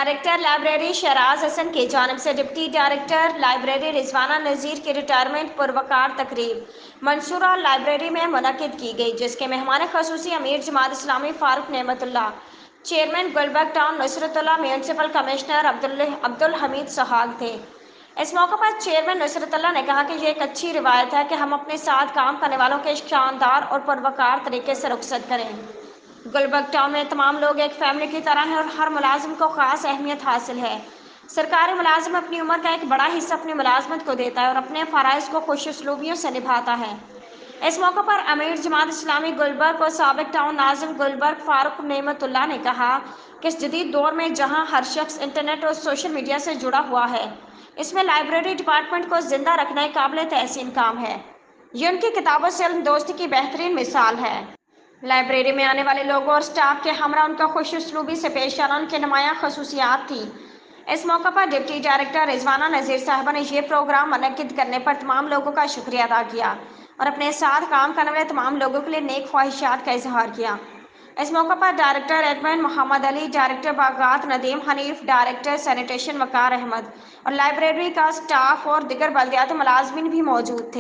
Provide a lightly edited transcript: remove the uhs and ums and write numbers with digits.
Director library Shahraj Hasan की जानिब से डिप्टी डायरेक्टर लाइब्रेरी रिजवाना नज़ीर की रिटायरमेंट पुरवकार तकरीब मंसूरा लाइब्रेरी में मुनक्किद की गई, जिसके मेहमान खसूसी अमीर Jamaat Islami Farooq Naimatullah, chairman Gulberg town Nusratullah, municipal commissioner Abdul Hameed Suhag थे। इस मौके पर चेयरमैन नुसरतुल्लाह ने कहा कि ये एक अच्छी रिवायत है कि हम अपने साथ काम करने वालों के शानदार और पुरवकार तरीके से रुखसत करें। गुलबर्ग टाउन में तमाम लोग एक फैमिली की तरह हैं और हर मुलाजिम को ख़ास अहमियत हासिल है। सरकारी मुलाजिम अपनी उम्र का एक बड़ा हिस्सा अपनी मुलाजमत को देता है और अपने फ़राइज़ को खुश उसलूबियों से निभाता है। इस मौके पर अमीर जमात इस्लामी गुलबर्ग और साबिक टाउन नाज़िम गुलबर्ग फारूक नेमतुल्लाह ने कहा कि इस जदीद दौर में जहाँ हर शख्स इंटरनेट और सोशल मीडिया से जुड़ा हुआ है, इसमें लाइब्रेरी डिपार्टमेंट को जिंदा रखना एक काबिल तहसीन काम है। ये उनकी किताबों से इल्म दोस्ती की बेहतरीन मिसाल है। लाइब्रेरी में आने वाले लोगों और स्टाफ के हमरा उनका खुश उसलूबी से पेश आना उनके नुमायां खसूसियात थी। इस मौके पर डिप्टी डायरेक्टर रिजवाना नज़ीर साहबा ने यह प्रोग्राम मुनक्किद करने पर तमाम लोगों का शुक्रिया अदा किया और अपने साथ काम करने वाले तमाम लोगों के लिए नेक ख्वाहिशात का इजहार किया। इस मौके पर director admin Mohammad Ali, director बागात नदीम हनीफ, डायरेक्टर सैनिटेशन वकार अहमद और लाइब्रेरी का स्टाफ और दिगर बल्दियाती मुलाजमीन भी मौजूद थे।